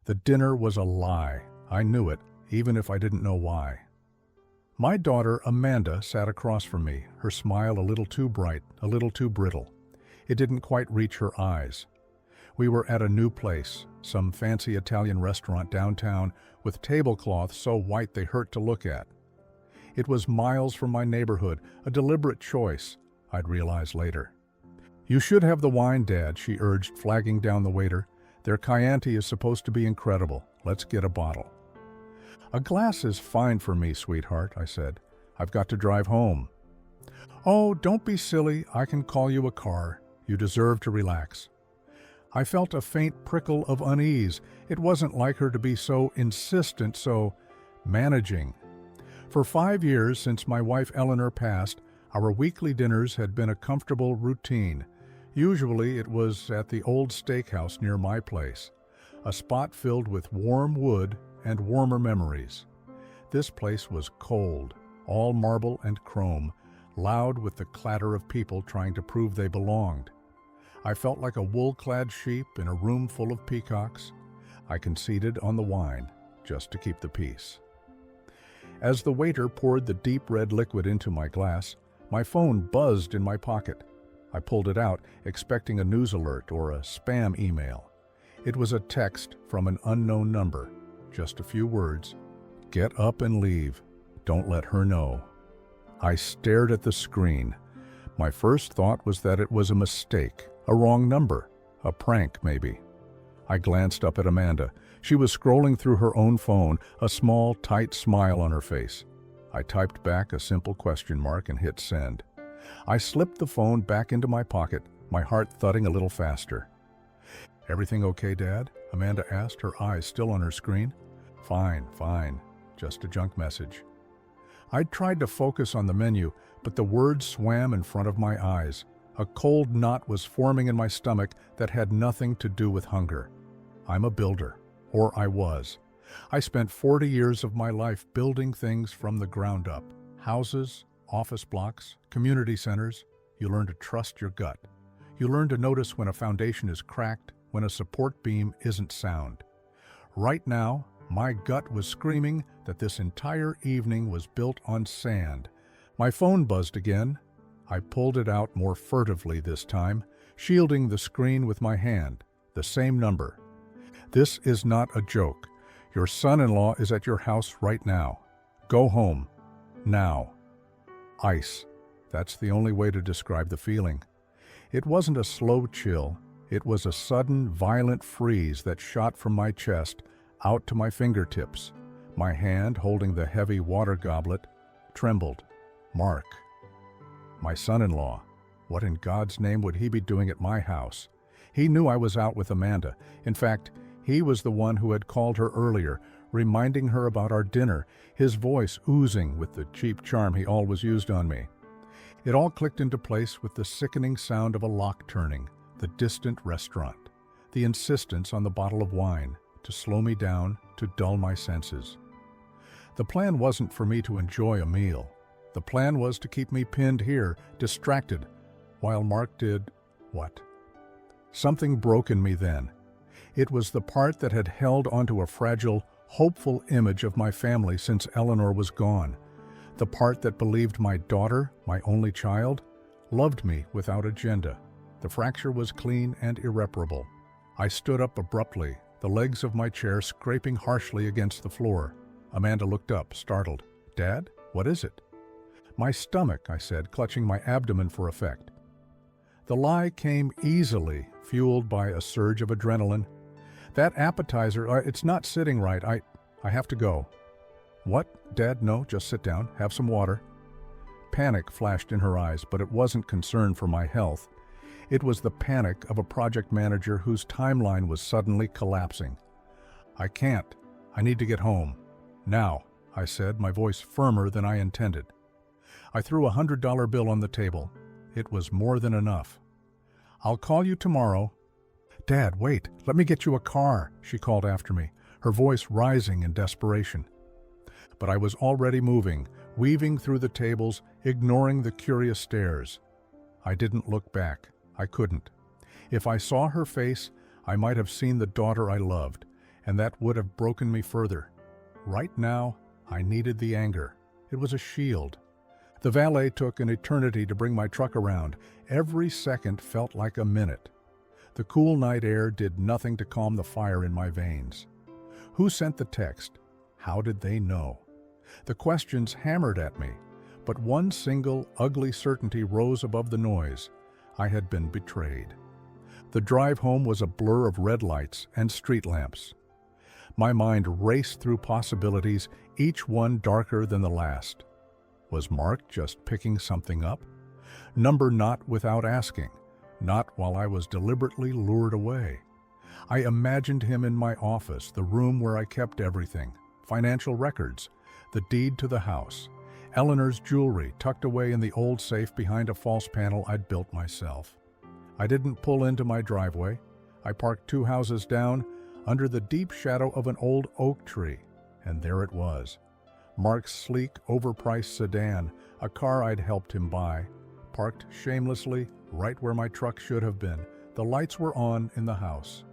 The dinner was a lie. I knew it, even if I didn't know why. My daughter, Amanda, sat across from me, her smile a little too bright, a little too brittle. It didn't quite reach her eyes. We were at a new place, some fancy Italian restaurant downtown with tablecloths so white they hurt to look at. It was miles from my neighborhood, a deliberate choice, I'd realize later. "You should have the wine, Dad," she urged, flagging down the waiter. "Their Chianti is supposed to be incredible. Let's get a bottle." "A glass is fine for me, sweetheart," I said. "I've got to drive home." "Oh, don't be silly. I can call you a car. You deserve to relax." I felt a faint prickle of unease. It wasn't like her to be so insistent, so managing. For 5 years since my wife Eleanor passed, our weekly dinners had been a comfortable routine. Usually it was at the old steakhouse near my place, a spot filled with warm wood and warmer memories. This place was cold, all marble and chrome, loud with the clatter of people trying to prove they belonged. I felt like a wool-clad sheep in a room full of peacocks. I conceded on the wine, just to keep the peace. As the waiter poured the deep red liquid into my glass, my phone buzzed in my pocket. I pulled it out, expecting a news alert or a spam email. It was a text from an unknown number. Just a few words. "Get up and leave. Don't let her know." I stared at the screen. My first thought was that it was a mistake, a wrong number, a prank maybe. I glanced up at Amanda. She was scrolling through her own phone, a small, tight smile on her face. I typed back a simple question mark and hit send. I slipped the phone back into my pocket, my heart thudding a little faster. "Everything okay, Dad?" Amanda asked, her eyes still on her screen. Fine, just a junk message." I tried to focus on the menu, but the words swam in front of my eyes. A cold knot was forming in my stomach that had nothing to do with hunger. I'm a builder, or I was. I spent 40 years of my life building things from the ground up. Houses, office blocks, community centers. You learn to trust your gut. You learn to notice when a foundation is cracked, when a support beam isn't sound. Right now, my gut was screaming that this entire evening was built on sand. My phone buzzed again. I pulled it out more furtively this time, shielding the screen with my hand. The same number. "This is not a joke. Your son-in-law is at your house right now. Go home. Now." Ice. That's the only way to describe the feeling. It wasn't a slow chill. It was a sudden, violent freeze that shot from my chest out to my fingertips. My hand, holding the heavy water goblet, trembled. Mark. My son-in-law. What in God's name would he be doing at my house? He knew I was out with Amanda. In fact, he was the one who had called her earlier, reminding her about our dinner, his voice oozing with the cheap charm he always used on me. It all clicked into place with the sickening sound of a lock turning, the distant restaurant, the insistence on the bottle of wine, to slow me down, to dull my senses. The plan wasn't for me to enjoy a meal. The plan was to keep me pinned here, distracted, while Mark did what? Something broke in me then. It was the part that had held onto a fragile, hopeful image of my family since Eleanor was gone. The part that believed my daughter, my only child, loved me without agenda. The fracture was clean and irreparable. I stood up abruptly, the legs of my chair scraping harshly against the floor. Amanda looked up, startled. "Dad, what is it?" "My stomach," I said, clutching my abdomen for effect. The lie came easily, fueled by a surge of adrenaline. "That appetizer, it's not sitting right. I have to go." "What? Dad, no, just sit down. Have some water." Panic flashed in her eyes, but it wasn't concern for my health. It was the panic of a project manager whose timeline was suddenly collapsing. "I can't. I need to get home. Now," I said, my voice firmer than I intended. I threw a $100 bill on the table. It was more than enough. "I'll call you tomorrow." "Dad, wait. Let me get you a car," she called after me, her voice rising in desperation. But I was already moving, weaving through the tables, ignoring the curious stares. I didn't look back. I couldn't. If I saw her face, I might have seen the daughter I loved, and that would have broken me further. Right now, I needed the anger. It was a shield. The valet took an eternity to bring my truck around. Every second felt like a minute. The cool night air did nothing to calm the fire in my veins. Who sent the text? How did they know? The questions hammered at me, but one single, ugly certainty rose above the noise. I had been betrayed. The drive home was a blur of red lights and street lamps. My mind raced through possibilities, each one darker than the last. Was Mark just picking something up? Number not without asking, not while I was deliberately lured away. I imagined him in my office, the room where I kept everything, financial records, the deed to the house, Eleanor's jewelry tucked away in the old safe behind a false panel I'd built myself. I didn't pull into my driveway. I parked 2 houses down under the deep shadow of an old oak tree, and there it was. Mark's sleek, overpriced sedan, a car I'd helped him buy, parked shamelessly right where my truck should have been. The lights were on in the house.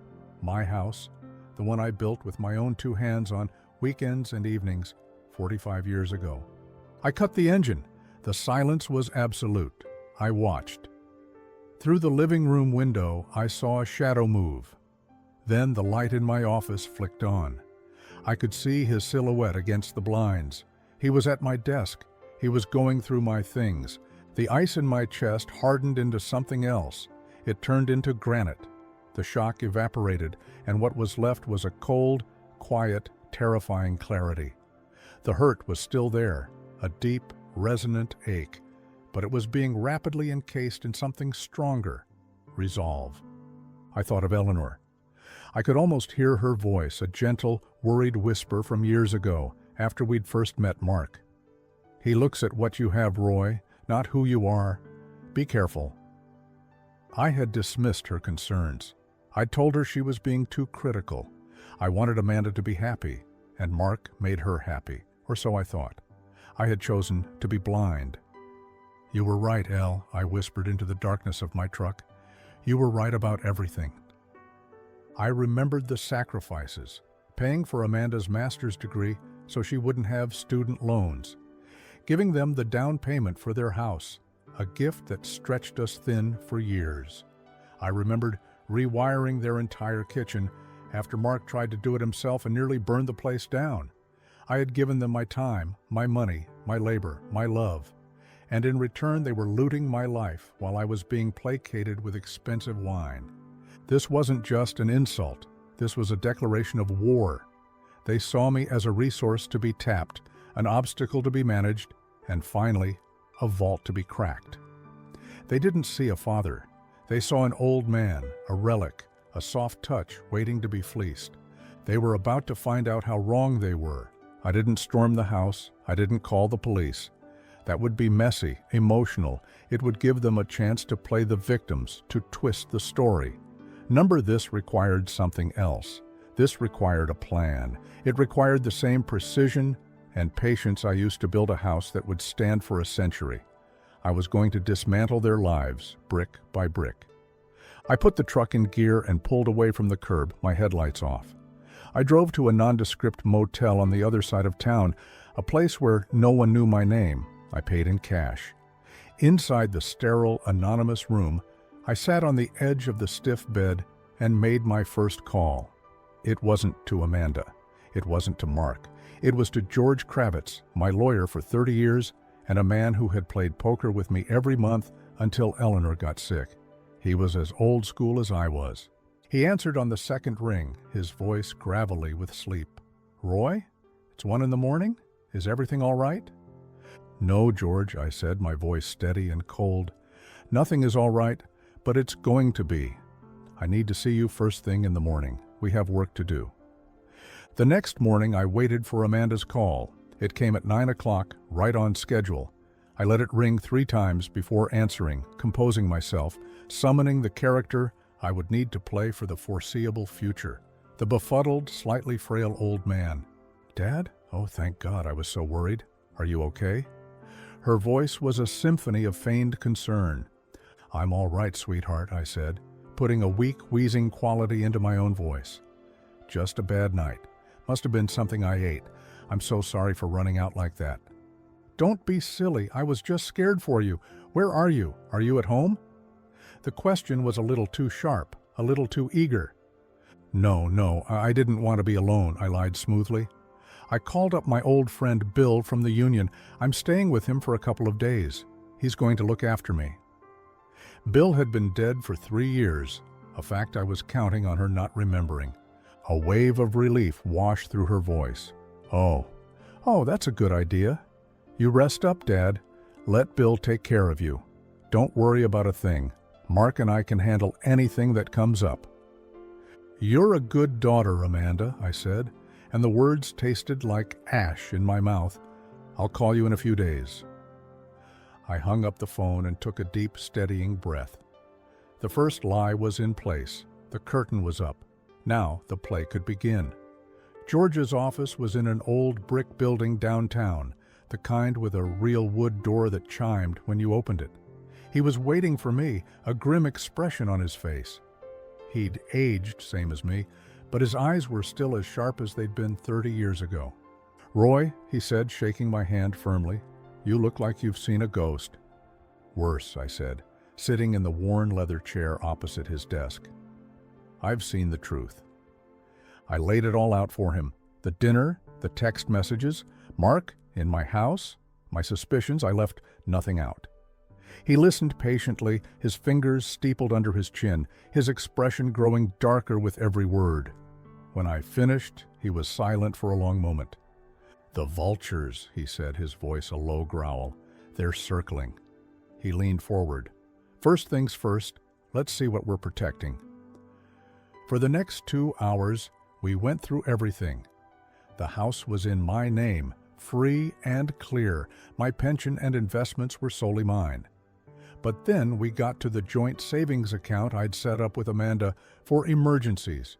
My house, the one I built with my own 2 hands on weekends and evenings 45 years ago. I cut the engine. The silence was absolute. I watched. Through the living room window, I saw a shadow move. Then the light in my office flicked on. I could see his silhouette against the blinds. He was at my desk. He was going through my things. The ice in my chest hardened into something else. It turned into granite. The shock evaporated, and what was left was a cold, quiet, terrifying clarity. The hurt was still there, a deep, resonant ache, but it was being rapidly encased in something stronger, resolve. I thought of Eleanor. I could almost hear her voice, a gentle, worried whisper from years ago, after we'd first met Mark. He looks at what you have, Roy, not who you are. Be careful. I had dismissed her concerns. I'd told her she was being too critical. I wanted Amanda to be happy, and Mark made her happy, or so I thought. I had chosen to be blind. You were right, Elle, I whispered into the darkness of my truck. You were right about everything. I remembered the sacrifices, paying for Amanda's master's degree so she wouldn't have student loans, giving them the down payment for their house, a gift that stretched us thin for years. I remembered rewiring their entire kitchen after Mark tried to do it himself and nearly burned the place down. I had given them my time, my money, my labor, my love, and in return they were looting my life while I was being placated with expensive wine. This wasn't just an insult. This was a declaration of war. They saw me as a resource to be tapped, an obstacle to be managed, and finally, a vault to be cracked. They didn't see a father. They saw an old man, a relic, a soft touch waiting to be fleeced. They were about to find out how wrong they were. I didn't storm the house. I didn't call the police. That would be messy, emotional. It would give them a chance to play the victims, to twist the story. This required something else. This required a plan. It required the same precision and patience I used to build a house that would stand for a century. I was going to dismantle their lives, brick by brick. I put the truck in gear and pulled away from the curb, my headlights off. I drove to a nondescript motel on the other side of town, a place where no one knew my name. I paid in cash. Inside the sterile, anonymous room, I sat on the edge of the stiff bed and made my first call. It wasn't to Amanda. It wasn't to Mark. It was to George Kravitz, my lawyer for 30 years, and a man who had played poker with me every month until Eleanor got sick. He was as old school as I was. He answered on the second ring, his voice gravelly with sleep. Roy? It's 1 a.m? Is everything all right? No, George, I said, my voice steady and cold. Nothing is all right, but it's going to be. I need to see you first thing in the morning. We have work to do. The next morning, I waited for Amanda's call. It came at 9 o'clock, right on schedule. I let it ring 3 times before answering, composing myself, summoning the character I would need to play for the foreseeable future. The befuddled, slightly frail old man. Dad? Oh, thank God, I was so worried. Are you okay? Her voice was a symphony of feigned concern. I'm all right, sweetheart, I said, putting a weak, wheezing quality into my own voice. Just a bad night. Must have been something I ate. I'm so sorry for running out like that." "Don't be silly. I was just scared for you. Where are you? Are you at home?" The question was a little too sharp, a little too eager. No, I didn't want to be alone," I lied smoothly. "I called up my old friend Bill from the union. I'm staying with him for a couple of days. He's going to look after me." Bill had been dead for 3 years, a fact I was counting on her not remembering. A wave of relief washed through her voice. Oh, that's a good idea. You rest up, Dad. Let Bill take care of you. Don't worry about a thing. Mark and I can handle anything that comes up." "You're a good daughter, Amanda," I said, and the words tasted like ash in my mouth. "I'll call you in a few days." I hung up the phone and took a deep, steadying breath. The first lie was in place. The curtain was up. Now the play could begin. George's office was in an old brick building downtown, the kind with a real wood door that chimed when you opened it. He was waiting for me, a grim expression on his face. He'd aged, same as me, but his eyes were still as sharp as they'd been 30 years ago. "Roy," he said, shaking my hand firmly, "you look like you've seen a ghost." "Worse," I said, sitting in the worn leather chair opposite his desk. "I've seen the truth." I laid it all out for him. The dinner, the text messages, Mark in my house, my suspicions. I left nothing out. He listened patiently, his fingers steepled under his chin, his expression growing darker with every word. When I finished, he was silent for a long moment. "The vultures," he said, his voice a low growl. "They're circling." He leaned forward. "First things first, let's see what we're protecting." For the next 2 hours, we went through everything. The house was in my name, free and clear. My pension and investments were solely mine. But then we got to the joint savings account I'd set up with Amanda for emergencies.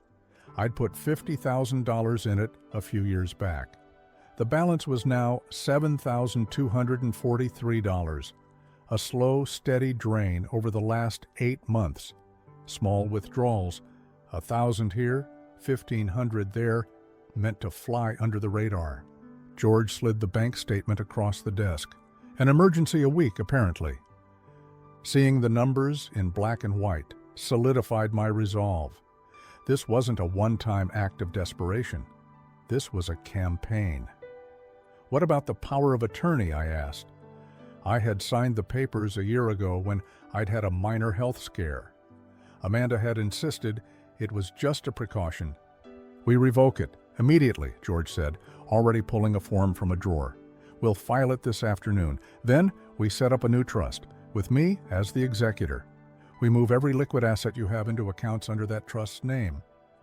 I'd put $50,000 in it a few years back. The balance was now $7,243, a slow, steady drain over the last 8 months. Small withdrawals, 1,000 here, 1,500 there, meant to fly under the radar. George slid the bank statement across the desk. An emergency a week, apparently. Seeing the numbers in black and white solidified my resolve. This wasn't a one-time act of desperation. This was a campaign. "What about the power of attorney?" I asked. I had signed the papers a year ago when I'd had a minor health scare. Amanda had insisted it was just a precaution. "We revoke it immediately," George said, already pulling a form from a drawer. "We'll file it this afternoon. Then we set up a new trust, with me as the executor. We move every liquid asset you have into accounts under that trust's name.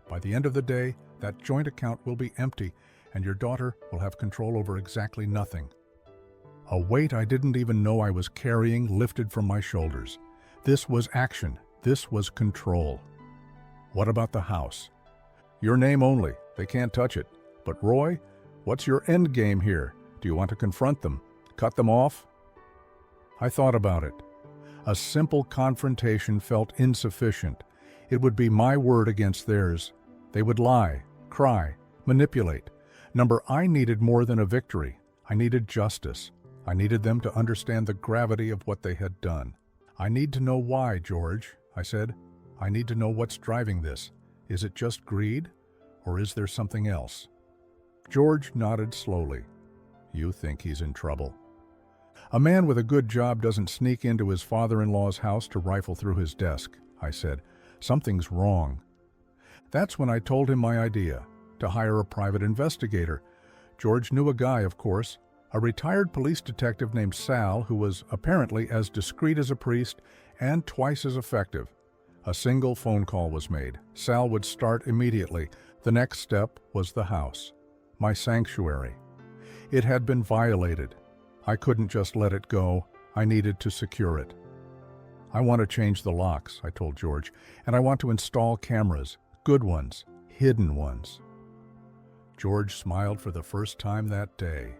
By the end of the day, that joint account will be empty, and your daughter will have control over exactly nothing." A weight I didn't even know I was carrying lifted from my shoulders. This was action. This was control. "What about the house?" "Your name only. They can't touch it. But Roy, what's your end game here? Do you want to confront them? Cut them off?" I thought about it. A simple confrontation felt insufficient. It would be my word against theirs. They would lie, cry, manipulate. I needed more than a victory. I needed justice. I needed them to understand the gravity of what they had done. "I need to know why, George," I said. "I need to know what's driving this. Is it just greed, or is there something else?" George nodded slowly. "You think he's in trouble." "A man with a good job doesn't sneak into his father-in-law's house to rifle through his desk," I said. "Something's wrong." That's when I told him my idea, to hire a private investigator. George knew a guy, of course, a retired police detective named Sal, who was apparently as discreet as a priest and twice as effective. A single phone call was made. Sal would start immediately. The next step was the house, my sanctuary. It had been violated. I couldn't just let it go. I needed to secure it. "I want to change the locks," I told George, "and I want to install cameras, good ones, hidden ones." George smiled for the first time that day.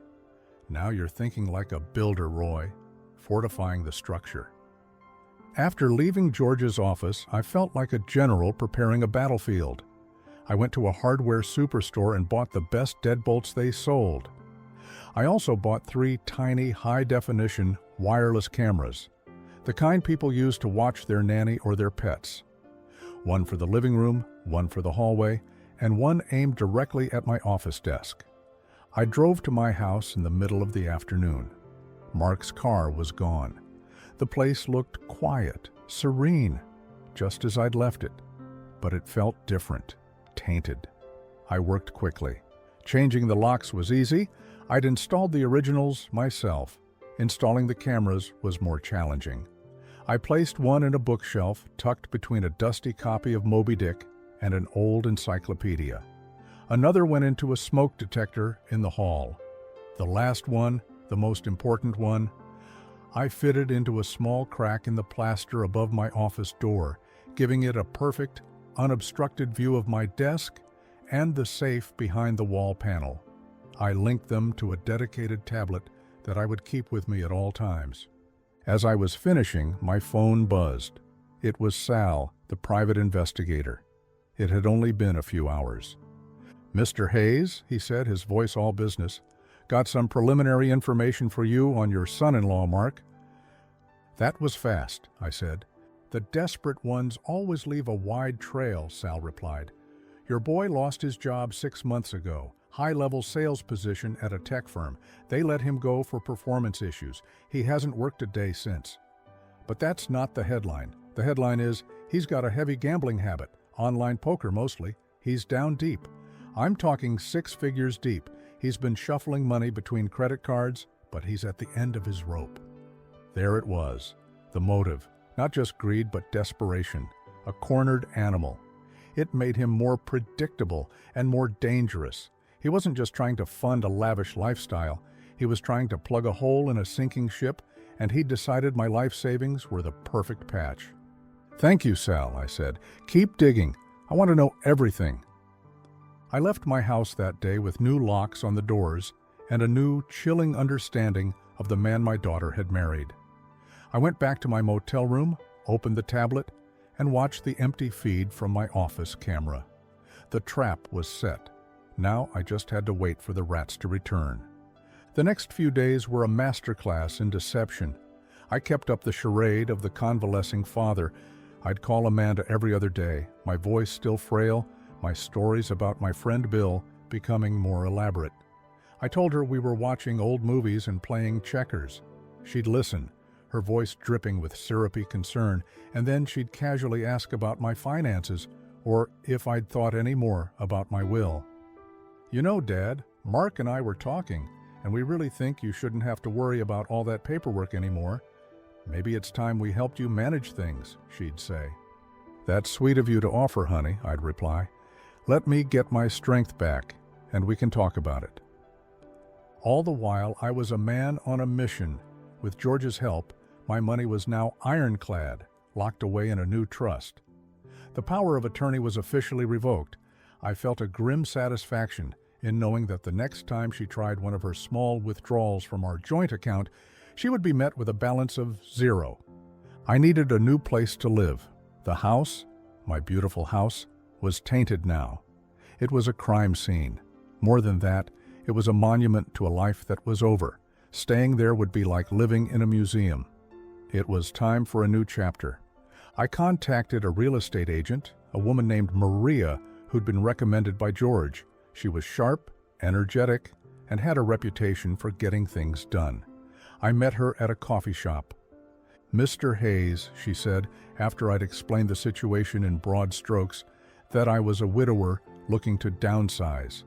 "Now you're thinking like a builder, Roy, fortifying the structure." After leaving George's office, I felt like a general preparing a battlefield. I went to a hardware superstore and bought the best deadbolts they sold. I also bought 3 tiny, high-definition, wireless cameras, the kind people use to watch their nanny or their pets. One for the living room, one for the hallway, and one aimed directly at my office desk. I drove to my house in the middle of the afternoon. Mark's car was gone. The place looked quiet, serene, just as I'd left it. But it felt different, tainted. I worked quickly. Changing the locks was easy. I'd installed the originals myself. Installing the cameras was more challenging. I placed one in a bookshelf tucked between a dusty copy of Moby Dick and an old encyclopedia. Another went into a smoke detector in the hall. The last one, the most important one, I fitted into a small crack in the plaster above my office door, giving it a perfect, unobstructed view of my desk and the safe behind the wall panel. I linked them to a dedicated tablet that I would keep with me at all times. As I was finishing, my phone buzzed. It was Sal, the private investigator. It had only been a few hours. "Mr. Hayes," he said, his voice all business, "got some preliminary information for you on your son-in-law, Mark." "That was fast," I said. "The desperate ones always leave a wide trail," Sal replied. "Your boy lost his job 6 months ago, high-level sales position at a tech firm. They let him go for performance issues. He hasn't worked a day since." But that's not the headline. The headline is, he's got a heavy gambling habit, online poker mostly. He's down deep. I'm talking 6 figures deep. He's been shuffling money between credit cards, but he's at the end of his rope. There it was, the motive, not just greed but desperation, a cornered animal. It made him more predictable and more dangerous. He wasn't just trying to fund a lavish lifestyle, he was trying to plug a hole in a sinking ship, and he'd decided my life savings were the perfect patch. "Thank you, Sal," I said. "Keep digging. I want to know everything." I left my house that day with new locks on the doors and a new, chilling understanding of the man my daughter had married. I went back to my motel room, opened the tablet, and watched the empty feed from my office camera. The trap was set. Now I just had to wait for the rats to return. The next few days were a masterclass in deception. I kept up the charade of the convalescing father. I'd call Amanda every other day, my voice still frail, my stories about my friend Bill becoming more elaborate. I told her we were watching old movies and playing checkers. She'd listen, her voice dripping with syrupy concern, and then she'd casually ask about my finances or if I'd thought any more about my will. "You know, Dad, Mark and I were talking, and we really think you shouldn't have to worry about all that paperwork anymore. Maybe it's time we helped you manage things," she'd say. "That's sweet of you to offer, honey," I'd reply. "Let me get my strength back, and we can talk about it." All the while, I was a man on a mission. With George's help, my money was now ironclad, locked away in a new trust. The power of attorney was officially revoked. I felt a grim satisfaction in knowing that the next time she tried one of her small withdrawals from our joint account, she would be met with a balance of 0. I needed a new place to live. The house, my beautiful house, was tainted now. It was a crime scene. More than that, it was a monument to a life that was over. Staying there would be like living in a museum. It was time for a new chapter. I contacted a real estate agent, a woman named Maria, who'd been recommended by George. She was sharp, energetic, and had a reputation for getting things done. I met her at a coffee shop. "Mr. Hayes," she said, after I'd explained the situation in broad strokes, that I was a widower looking to downsize.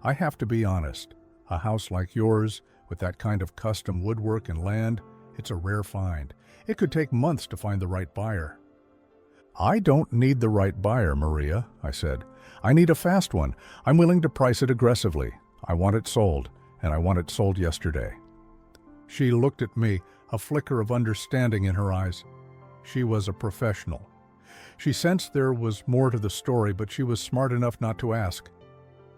"I have to be honest. A house like yours, with that kind of custom woodwork and land, it's a rare find. It could take months to find the right buyer." "I don't need the right buyer, Maria," I said. "I need a fast one. I'm willing to price it aggressively. I want it sold, and I want it sold yesterday." She looked at me, a flicker of understanding in her eyes. She was a professional. She sensed there was more to the story, but she was smart enough not to ask.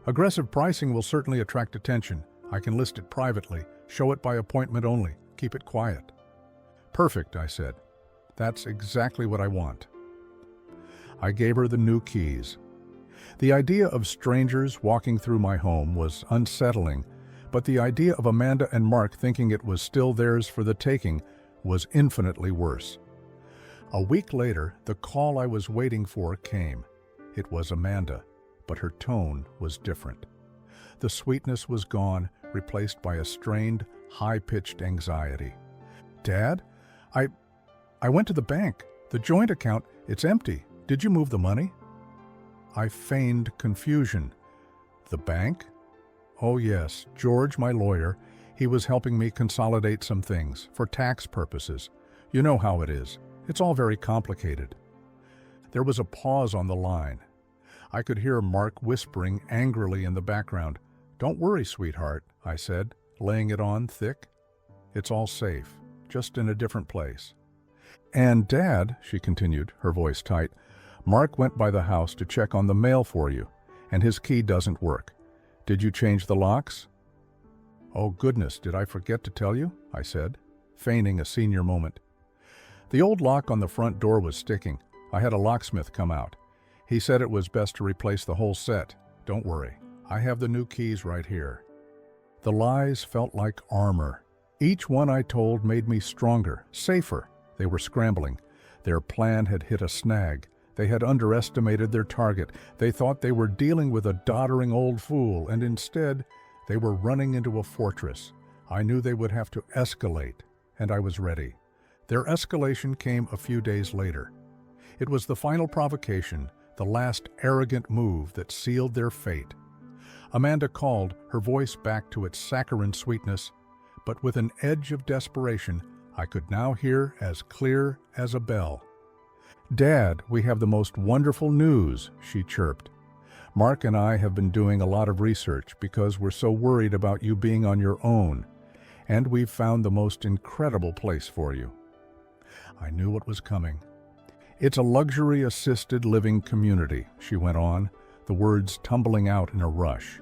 "Aggressive pricing will certainly attract attention. I can list it privately, show it by appointment only, keep it quiet." "Perfect," I said. "That's exactly what I want." I gave her the new keys. The idea of strangers walking through my home was unsettling, but the idea of Amanda and Mark thinking it was still theirs for the taking was infinitely worse. A week later, the call I was waiting for came. It was Amanda, but her tone was different. The sweetness was gone, replaced by a strained, high-pitched anxiety. "Dad, I went to the bank. The joint account, it's empty. Did you move the money?" I feigned confusion. "The bank?" "Oh yes, George, my lawyer, he was helping me consolidate some things, for tax purposes. You know how it is. It's all very complicated." There was a pause on the line. I could hear Mark whispering angrily in the background. "Don't worry, sweetheart," I said, laying it on thick. "It's all safe, just in a different place." "And Dad," she continued, her voice tight, "Mark went by the house to check on the mail for you, and his key doesn't work. Did you change the locks?" "Oh goodness, did I forget to tell you?" I said, feigning a senior moment. "The old lock on the front door was sticking. I had a locksmith come out. He said it was best to replace the whole set. Don't worry, I have the new keys right here." The lies felt like armor. Each one I told made me stronger, safer. They were scrambling. Their plan had hit a snag. They had underestimated their target. They thought they were dealing with a doddering old fool, and instead, they were running into a fortress. I knew they would have to escalate, and I was ready. Their escalation came a few days later. It was the final provocation, the last arrogant move that sealed their fate. Amanda called, her voice back to its saccharine sweetness, but with an edge of desperation I could now hear as clear as a bell. "Dad, we have the most wonderful news," she chirped. "Mark and I have been doing a lot of research because we're so worried about you being on your own, and we've found the most incredible place for you." I knew what was coming. "It's a luxury-assisted living community," she went on, the words tumbling out in a rush.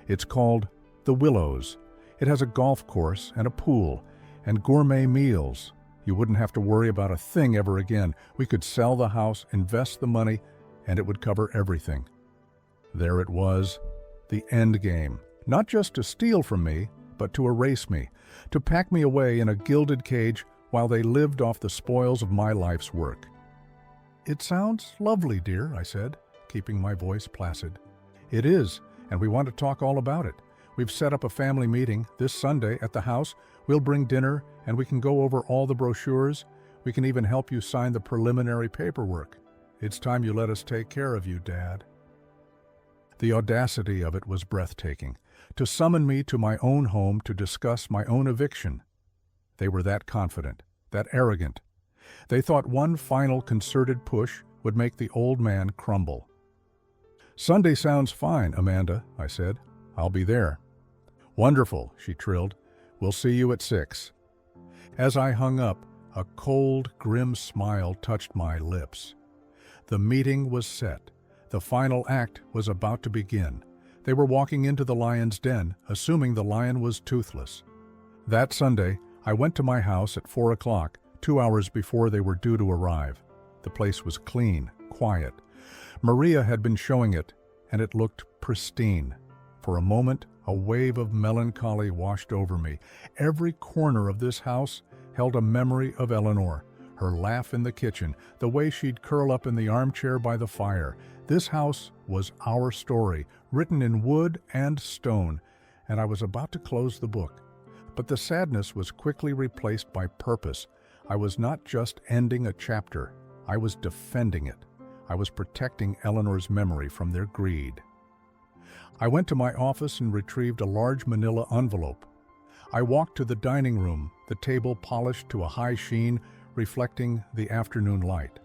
"It's called The Willows. It has a golf course and a pool and gourmet meals. You wouldn't have to worry about a thing ever again. We could sell the house, invest the money, and it would cover everything." There it was, the end game. Not just to steal from me, but to erase me, to pack me away in a gilded cage while they lived off the spoils of my life's work. "It sounds lovely, dear," I said, keeping my voice placid. "It is, and we want to talk all about it. We've set up a family meeting this Sunday at the house. We'll bring dinner, and we can go over all the brochures. We can even help you sign the preliminary paperwork. It's time you let us take care of you, Dad." The audacity of it was breathtaking. To summon me to my own home to discuss my own eviction. They were that confident, that arrogant. They thought one final concerted push would make the old man crumble. "Sunday sounds fine, Amanda," I said. "I'll be there." "Wonderful," she trilled. "We'll see you at 6. As I hung up, a cold, grim smile touched my lips. The meeting was set. The final act was about to begin. They were walking into the lion's den, assuming the lion was toothless. That Sunday, I went to my house at 4 o'clock, 2 hours before they were due to arrive. The place was clean, quiet. Maria had been showing it, and it looked pristine. For a moment, a wave of melancholy washed over me. Every corner of this house held a memory of Eleanor, her laugh in the kitchen, the way she'd curl up in the armchair by the fire. This house was our story, written in wood and stone, and I was about to close the book. But the sadness was quickly replaced by purpose. I was not just ending a chapter, I was defending it. I was protecting Eleanor's memory from their greed. I went to my office and retrieved a large manila envelope. I walked to the dining room, the table polished to a high sheen, reflecting the afternoon light.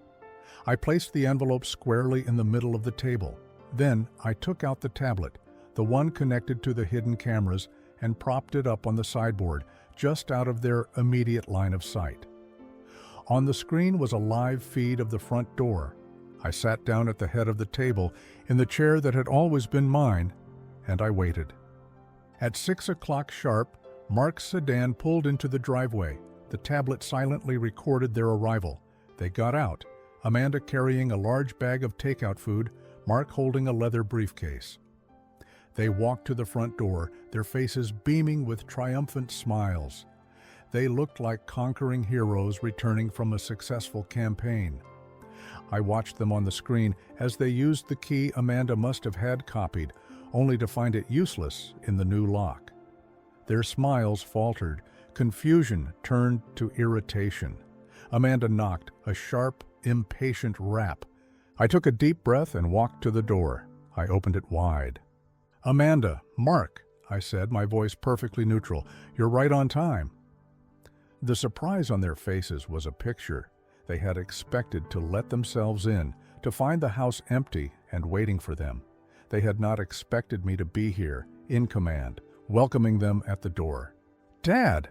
I placed the envelope squarely in the middle of the table. Then I took out the tablet, the one connected to the hidden cameras, and propped it up on the sideboard, just out of their immediate line of sight. On the screen was a live feed of the front door. I sat down at the head of the table, in the chair that had always been mine, and I waited. At 6 o'clock sharp, Mark's sedan pulled into the driveway. The tablet silently recorded their arrival. They got out, Amanda carrying a large bag of takeout food, Mark holding a leather briefcase. They walked to the front door, their faces beaming with triumphant smiles. They looked like conquering heroes returning from a successful campaign. I watched them on the screen as they used the key Amanda must have had copied, only to find it useless in the new lock. Their smiles faltered, confusion turned to irritation. Amanda knocked, a sharp, impatient rap. I took a deep breath and walked to the door. I opened it wide. "Amanda, Mark," I said, my voice perfectly neutral. "You're right on time." The surprise on their faces was a picture. They had expected to let themselves in, to find the house empty and waiting for them. They had not expected me to be here, in command, welcoming them at the door. "Dad!"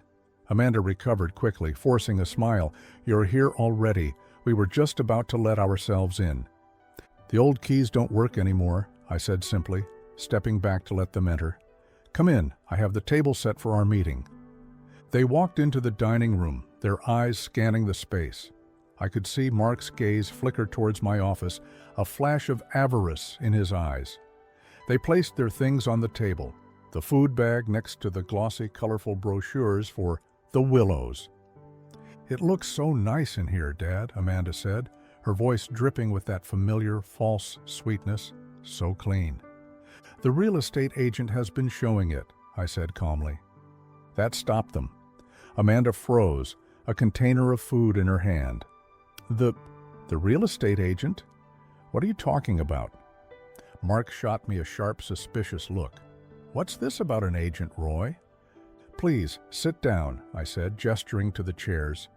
Amanda recovered quickly, forcing a smile. "You're here already. We were just about to let ourselves in." "The old keys don't work anymore," I said simply, stepping back to let them enter. "Come in. I have the table set for our meeting." They walked into the dining room, their eyes scanning the space. I could see Mark's gaze flicker towards my office, a flash of avarice in his eyes. They placed their things on the table, the food bag next to the glossy, colorful brochures for The Willows. "It looks so nice in here, Dad," Amanda said, her voice dripping with that familiar, false sweetness. "So clean." "The real estate agent has been showing it," I said calmly. That stopped them. Amanda froze, a container of food in her hand. The real estate agent? What are you talking about?" Mark shot me a sharp, suspicious look. "What's this about an agent, Roy?" "Please, sit down," I said, gesturing to the chairs.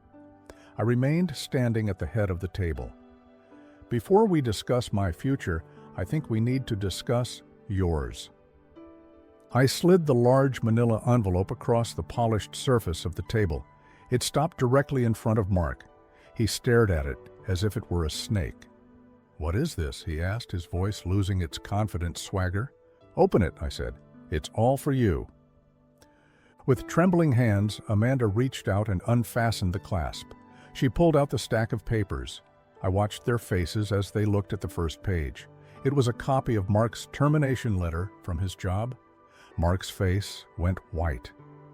I remained standing at the head of the table. "Before we discuss my future, I think we need to discuss yours." I slid the large manila envelope across the polished surface of the table. It stopped directly in front of Mark. He stared at it as if it were a snake. "What is this?" he asked, his voice losing its confident swagger. "Open it," I said. "It's all for you." With trembling hands, Amanda reached out and unfastened the clasp. She pulled out the stack of papers. I watched their faces as they looked at the first page. It was a copy of Mark's termination letter from his job. Mark's face went white.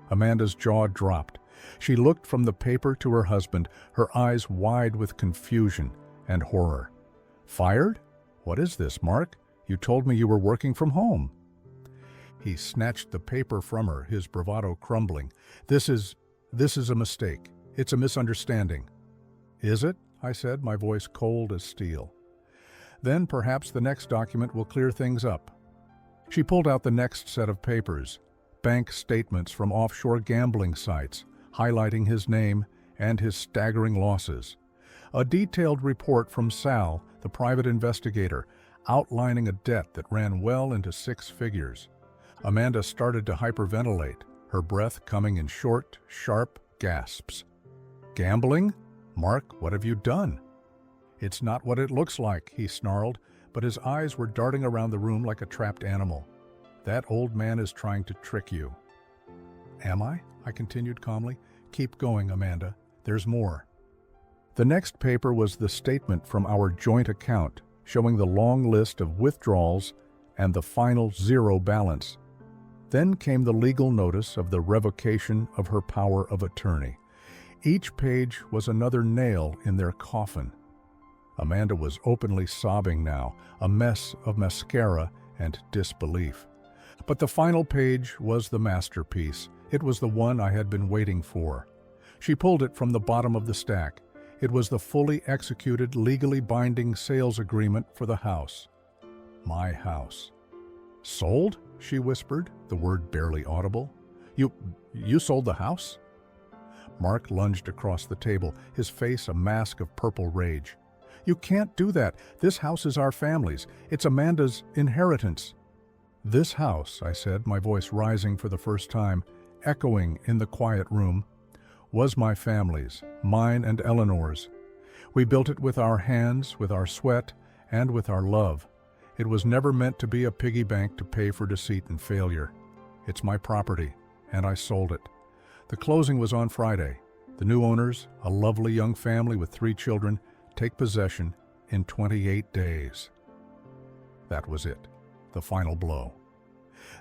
Amanda's jaw dropped. She looked from the paper to her husband, her eyes wide with confusion and horror. "Fired? What is this, Mark? You told me you were working from home." He snatched the paper from her, his bravado crumbling. This is a mistake. It's a misunderstanding." "Is it?" I said, my voice cold as steel. "Then perhaps the next document will clear things up." She pulled out the next set of papers, bank statements from offshore gambling sites, highlighting his name and his staggering losses. A detailed report from Sal, the private investigator, outlining a debt that ran well into 6 figures. Amanda started to hyperventilate, her breath coming in short, sharp gasps. "Gambling? Mark, what have you done?" "It's not what it looks like," he snarled, but his eyes were darting around the room like a trapped animal. "That old man is trying to trick you." "Am I?" I continued calmly. "Keep going, Amanda. There's more." The next paper was the statement from our joint account, showing the long list of withdrawals and the final 0 balance. Then came the legal notice of the revocation of her power of attorney. Each page was another nail in their coffin. Amanda was openly sobbing now, a mess of mascara and disbelief. But the final page was the masterpiece. It was the one I had been waiting for. She pulled it from the bottom of the stack. It was the fully executed, legally binding sales agreement for the house. My house. "Sold?" she whispered, the word barely audible. You sold the house?" Mark lunged across the table, his face a mask of purple rage. "You can't do that. This house is our family's. It's Amanda's inheritance." "This house," I said, my voice rising for the first time, echoing in the quiet room, "was my family's, mine and Eleanor's. We built it with our hands, with our sweat, and with our love. It was never meant to be a piggy bank to pay for deceit and failure. It's my property, and I sold it. The closing was on Friday. The new owners, a lovely young family with 3 children, take possession in 28 days. That was it, the final blow.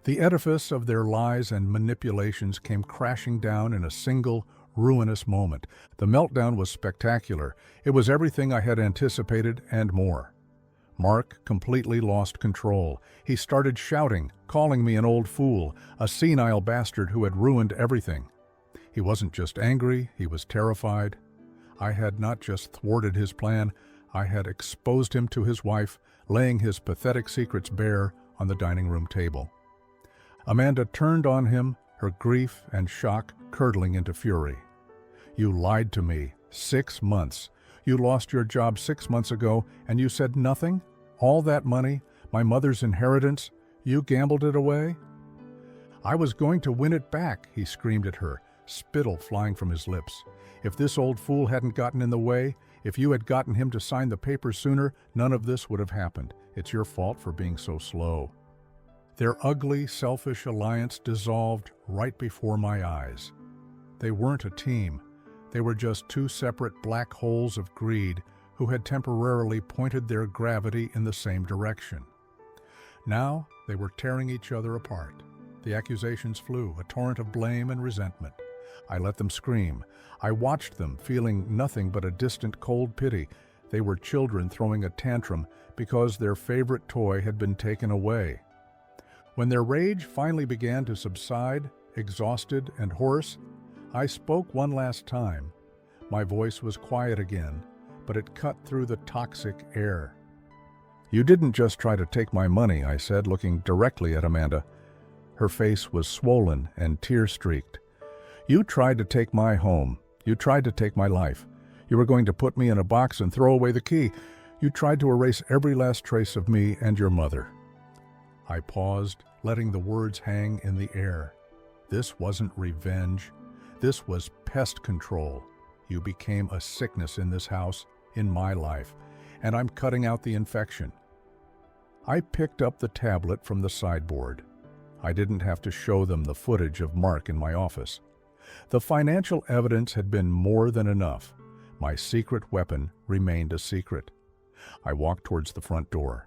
The edifice of their lies and manipulations came crashing down in a single, ruinous moment. The meltdown was spectacular. It was everything I had anticipated and more. Mark completely lost control. He started shouting, calling me an old fool, a senile bastard who had ruined everything. He wasn't just angry, he was terrified. I had not just thwarted his plan, I had exposed him to his wife, laying his pathetic secrets bare on the dining room table. Amanda turned on him, her grief and shock curdling into fury. You lied to me. 6 months. You lost your job 6 months ago, and you said nothing? All that money, my mother's inheritance, you gambled it away? I was going to win it back, he screamed at her, spittle flying from his lips. If this old fool hadn't gotten in the way, if you had gotten him to sign the papers sooner, none of this would have happened. It's your fault for being so slow. Their ugly, selfish alliance dissolved right before my eyes. They weren't a team. They were just two separate black holes of greed who had temporarily pointed their gravity in the same direction. Now they were tearing each other apart. The accusations flew, a torrent of blame and resentment. I let them scream. I watched them, feeling nothing but a distant cold pity. They were children throwing a tantrum because their favorite toy had been taken away. When their rage finally began to subside, exhausted and hoarse, I spoke one last time. My voice was quiet again, but it cut through the toxic air. You didn't just try to take my money, I said, looking directly at Amanda. Her face was swollen and tear-streaked. You tried to take my home. You tried to take my life. You were going to put me in a box and throw away the key. You tried to erase every last trace of me and your mother. I paused, letting the words hang in the air. This wasn't revenge. This was pest control. You became a sickness in this house, in my life, and I'm cutting out the infection. I picked up the tablet from the sideboard. I didn't have to show them the footage of Mark in my office. The financial evidence had been more than enough. My secret weapon remained a secret. I walked towards the front door.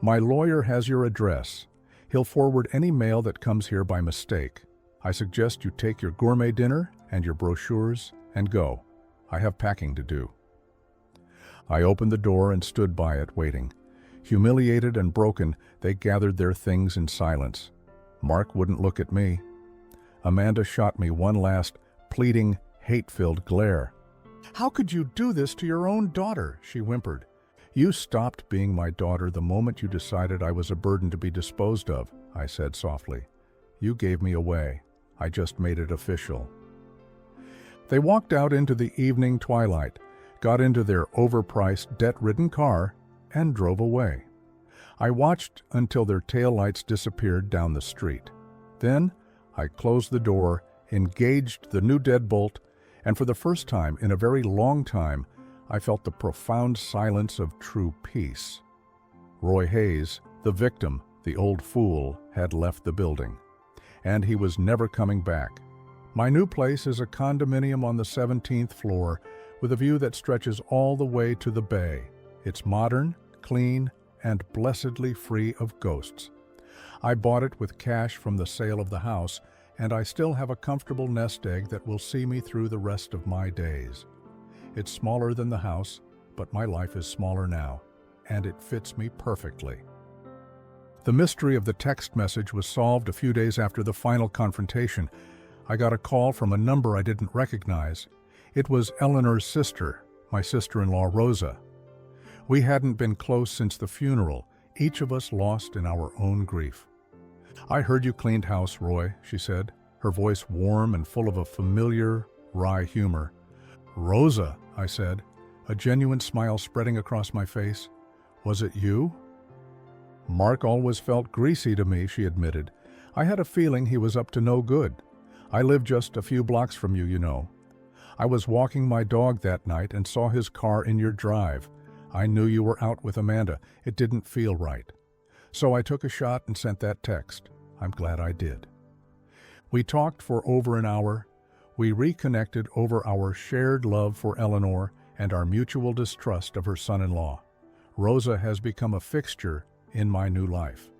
My lawyer has your address. He'll forward any mail that comes here by mistake. I suggest you take your gourmet dinner and your brochures and go. I have packing to do. I opened the door and stood by it, waiting. Humiliated and broken, they gathered their things in silence. Mark wouldn't look at me. Amanda shot me one last, pleading, hate-filled glare. How could you do this to your own daughter? She whimpered. You stopped being my daughter the moment you decided I was a burden to be disposed of, I said softly. You gave me away. I just made it official. They walked out into the evening twilight, got into their overpriced, debt-ridden car, and drove away. I watched until their taillights disappeared down the street. Then I closed the door, engaged the new deadbolt, and for the first time in a very long time, I felt the profound silence of true peace. Roy Hayes, the victim, the old fool, had left the building, and he was never coming back. My new place is a condominium on the 17th floor with a view that stretches all the way to the bay. It's modern, clean, and blessedly free of ghosts. I bought it with cash from the sale of the house, and I still have a comfortable nest egg that will see me through the rest of my days. It's smaller than the house, but my life is smaller now, and it fits me perfectly. The mystery of the text message was solved a few days after the final confrontation. I got a call from a number I didn't recognize. It was Eleanor's sister, my sister-in-law Rosa. We hadn't been close since the funeral, each of us lost in our own grief. I heard you cleaned house, Roy, she said, her voice warm and full of a familiar, wry humor. Rosa, I said, a genuine smile spreading across my face. Was it you? Mark always felt greasy to me, she admitted. I had a feeling he was up to no good. I live just a few blocks from you, you know. I was walking my dog that night and saw his car in your drive. I knew you were out with Amanda. It didn't feel right. So I took a shot and sent that text. I'm glad I did. We talked for over an hour. We reconnected over our shared love for Eleanor and our mutual distrust of her son-in-law. Rosa has become a fixture in my new life.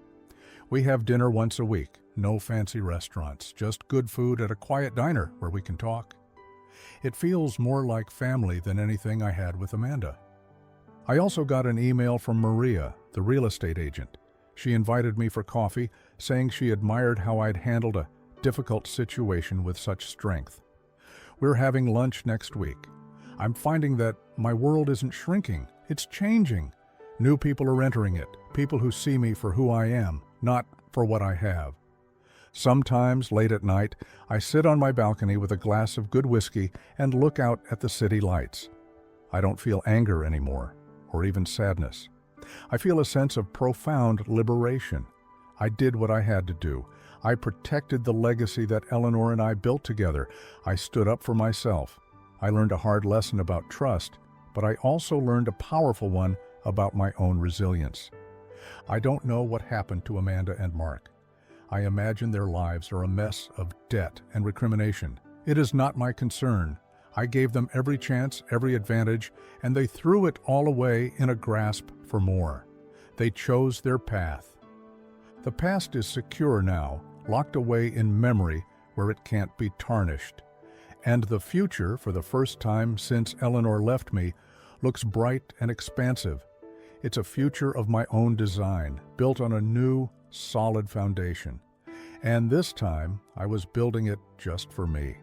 We have dinner once a week, no fancy restaurants, just good food at a quiet diner where we can talk. It feels more like family than anything I had with Amanda. I also got an email from Maria, the real estate agent. She invited me for coffee, saying she admired how I'd handled a difficult situation with such strength. We're having lunch next week. I'm finding that my world isn't shrinking, it's changing. New people are entering it, people who see me for who I am, not for what I have. Sometimes, late at night, I sit on my balcony with a glass of good whiskey and look out at the city lights. I don't feel anger anymore, or even sadness. I feel a sense of profound liberation. I did what I had to do. I protected the legacy that Eleanor and I built together. I stood up for myself. I learned a hard lesson about trust, but I also learned a powerful one about my own resilience. I don't know what happened to Amanda and Mark. I imagine their lives are a mess of debt and recrimination. It is not my concern. I gave them every chance, every advantage, and they threw it all away in a grasp for more. They chose their path. The past is secure now, locked away in memory where it can't be tarnished. And the future, for the first time since Eleanor left me, looks bright and expansive. It's a future of my own design, built on a new, solid foundation. And this time, I was building it just for me.